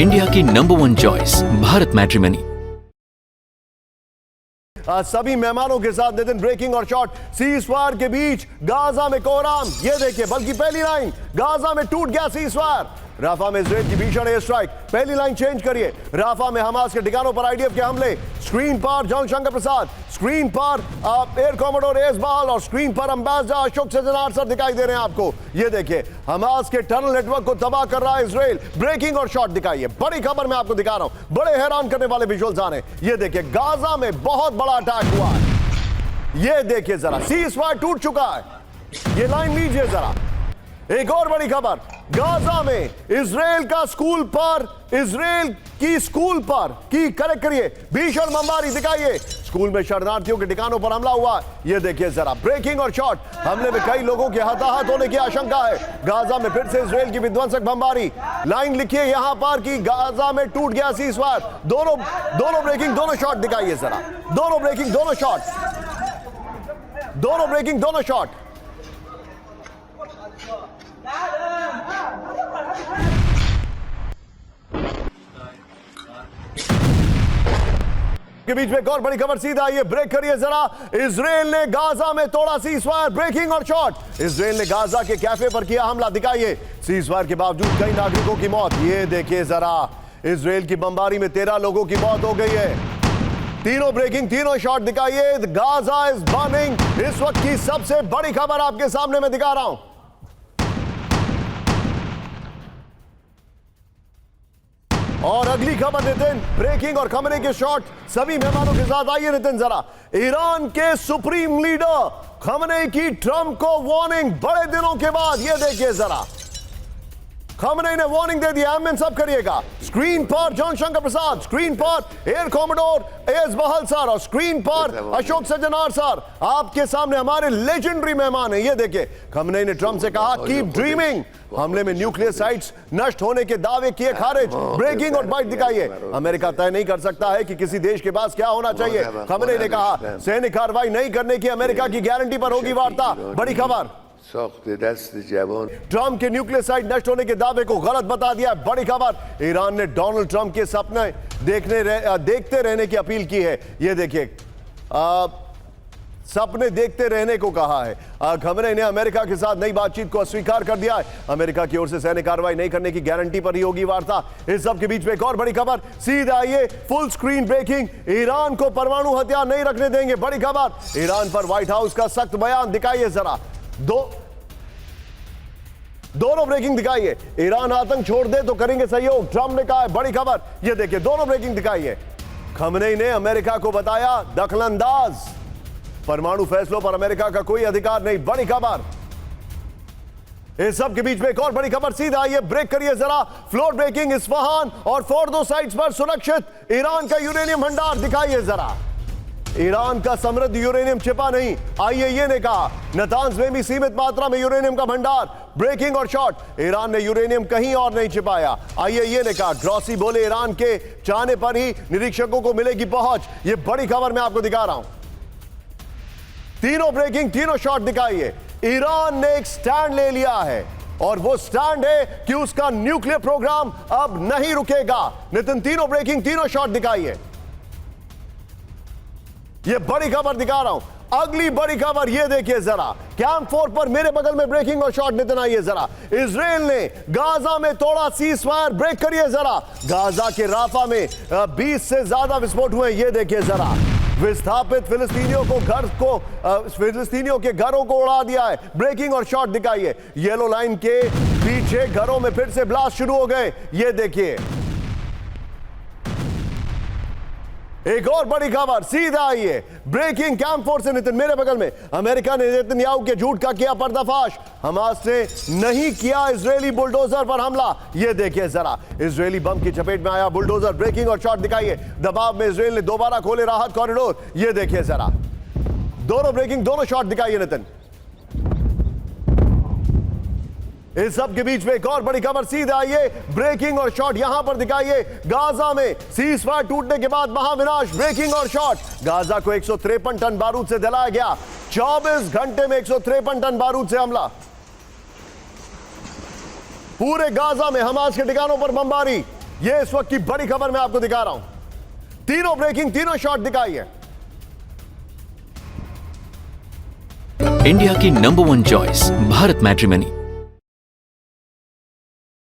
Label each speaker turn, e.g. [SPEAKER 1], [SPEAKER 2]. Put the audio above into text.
[SPEAKER 1] India की #1 choice Bharat matrimony.
[SPEAKER 2] सभी मेहमानों के साथ नितिन ब्रेकिंग और शॉट सीज फायर के बीच गाजा में कोहराम। ये देखिए, बल्कि पहली लाइन गाजा में टूट गया सीज फायर। राफा में इजराइल की भीषण एयर स्ट्राइक। पहली लाइन चेंज करिए। राफा में हमास के ठिकानों पर आईडीएफ के हमले। स्क्रीन पर जॉन शंकर प्रसाद, स्क्रीन पर एयर कॉमोडोर एस बहाल और स्क्रीन पर अंबेसडर अशोक सजनार सर दिखाई दे रहे हैं आपको। ये देखिए, हमास के टनल नेटवर्क को तबाह कर रहा है इजराइल। ब्रेकिंग और शॉट दिखाइए। बड़ी खबर मैं आपको दिखा रहा हूं, बड़े हैरान करने वाले विजुअल्स आ रहे हैं। ये देखिए, गाजा में बहुत बड़ा अटैक हुआ है। ये देखिए जरा, सीज फायर टूट चुका है। ये लाइन लीजिए जरा। एक और बड़ी खबर, गाजा में इजराइल का स्कूल पर, इजराइल की स्कूल पर की करेक्ट करिए, भीषण बमबारी दिखाइए। स्कूल में शरणार्थियों के ठिकानों पर हमला हुआ। ये देखिए जरा, ब्रेकिंग और शॉट। हमले में कई लोगों के हताहत होने की आशंका है। गाजा में फिर से इजराइल की विध्वंसक बमबारी। लाइन लिखिए यहां पर कि गाजा में टूट गया सीज फायर। दोनों ब्रेकिंग, दोनों शॉट दिखाइए जरा। दोनों ब्रेकिंग, दोनों शॉट, दोनों ब्रेकिंग, दोनों शॉट। के बीच में एक और बड़ी खबर सीधा आइए, ब्रेक करिए जरा। इजराइल ने गाजा में तोड़ा सीज फायर। ब्रेकिंग और शॉट। इजराइल ने गाजा के कैफे पर किया हमला, दिखाइए। सीज फायर के बावजूद कई नागरिकों की मौत। ये देखिए जरा, इजराइल की बमबारी में 13 लोगों की मौत हो गई है। तीनों ब्रेकिंग, तीनों शॉट दिखाइए। Gaza is burning. इस वक्त की सबसे बड़ी खबर आपके सामने मैं दिखा रहा हूं। और अगली खबर नितिन, ब्रेकिंग और खबरें के शॉट सभी मेहमानों के साथ आइए नितिन जरा। ईरान के सुप्रीम लीडर खमेनी की ट्रंप को वार्निंग बड़े दिनों के बाद। ये देखिए जरा, खमेनी ने वार्निंग दे दी। एम सब करिएगा। स्क्रीन पर जॉन शंकर प्रसाद, स्क्रीन पर एयर कॉमोडोर एस बहाल सर और स्क्रीन पर अशोक सजनार सर आपके सामने हमारे लेजेंडरी मेहमान हैं। ये देखिए, खमेनी ने ट्रंप से कहा कीप ड्रीमिंग। हमले में न्यूक्लियर साइट्स नष्ट होने के दावे किए खारिज। ब्रेकिंग और बाइट दिखाइए। अमेरिका तय नहीं कर सकता है कि किसी देश के पास क्या होना चाहिए। खमेनी ने कहा सैन्य कार्रवाई नहीं करने की अमेरिका की गारंटी पर होगी वार्ता। बड़ी खबर, ट्रंप के न्यूक्लियर साइट नष्ट होने के दावे को गलत बता दिया। बड़ी खबर, ईरान ने डोनाल्ड ट्रंप के सपने देखते रहने की अपील की है। ये देखिए, सपने देखते रहने को कहा है। खमेनी ने अमेरिका के साथ नई बातचीत को अस्वीकार कर दिया है। अमेरिका की ओर से सैन्य कार्रवाई नहीं करने की गारंटी पर ही होगी वार्ता। इस सब के बीच में एक और बड़ी खबर सीधा आइए, फुल स्क्रीन ब्रेकिंग। ईरान को परमाणु हथियार नहीं रखने देंगे। बड़ी खबर, ईरान पर व्हाइट हाउस का सख्त बयान, दिखाइए जरा। दोनों ब्रेकिंग दिखाइए। ईरान आतंक छोड़ दे तो करेंगे सहयोग, ट्रंप ने कहा है। बड़ी खबर, ये देखिए, दोनों ब्रेकिंग दिखाइए। खमेनी ने अमेरिका को बताया दखलंदाज। परमाणु फैसलों पर अमेरिका का कोई अधिकार नहीं। बड़ी खबर, इस सब के बीच में एक और बड़ी खबर सीधा आइए, ब्रेक करिए जरा। फ्लोर ब्रेकिंग, इस्फहान और फोर्डो साइट्स पर सुरक्षित ईरान का यूरेनियम भंडार, दिखाइए जरा। ईरान का समृद्ध यूरेनियम छिपा नहीं, आईएईए ने कहा। नातांज में भी सीमित मात्रा में यूरेनियम का भंडार। ब्रेकिंग और शॉट, ईरान ने यूरेनियम कहीं और नहीं छिपाया, आईएईए ने कहा। ग्रॉसी बोले ईरान के चाहने पर ही निरीक्षकों को मिलेगी पहुंच। यह बड़ी खबर मैं आपको दिखा रहा हूं। तीनों ब्रेकिंग, तीनों शॉट दिखाइए। ईरान ने एक स्टैंड ले लिया है और वो स्टैंड है कि उसका न्यूक्लियर प्रोग्राम अब नहीं रुकेगा। नितिन, तीनों ब्रेकिंग, तीनों शॉट दिखाइए। ये बड़ी खबर दिखा रहा हूं। अगली बड़ी खबर ये देखिए जरा, कैंप 4 पर मेरे बगल में ब्रेकिंग और शॉट नितिन आइए जरा। इजराइल ने गाजा में तोड़ा सीज फायर। ब्रेक करिए जरा। गाजा के राफा में 20 से ज्यादा विस्फोट हुए। ये देखिए जरा, विस्थापित फिलिस्तीनियों के घरों को उड़ा दिया है। ब्रेकिंग और शॉट दिखाइए। येलो लाइन के पीछे घरों में फिर से ब्लास्ट शुरू हो गए। ये देखिए, एक और बड़ी खबर सीधा आइए, ब्रेकिंग कैंप 4 से नितिन मेरे बगल में। अमेरिका ने नेतन्याहू के झूठ का किया पर्दाफाश। हमास ने नहीं किया इजरायली बुलडोजर पर हमला। यह देखिए जरा, इजरायली बम की चपेट में आया बुलडोजर। ब्रेकिंग और शॉट दिखाइए। दबाव में इजरायल ने दोबारा खोले राहत कॉरिडोर। यह देखिए जरा, दोनों ब्रेकिंग, दोनों शॉट दिखाइए नितिन। इस सब के बीच में एक और बड़ी खबर सीधे आइए, ब्रेकिंग और शॉट यहां पर दिखाइए। गाजा में सीज फायर टूटने के बाद महाविनाश। ब्रेकिंग और शॉट, गाजा को 153 टन बारूद से जलाया गया। 24 घंटे में 153 टन बारूद से हमला। पूरे गाजा में हमास के ठिकानों पर बमबारी। ये इस वक्त की बड़ी खबर मैं आपको दिखा रहा हूं। तीनों ब्रेकिंग, तीनों शॉट दिखाई है।
[SPEAKER 1] इंडिया की नंबर 1 चॉइस भारत मैट्रिमनी।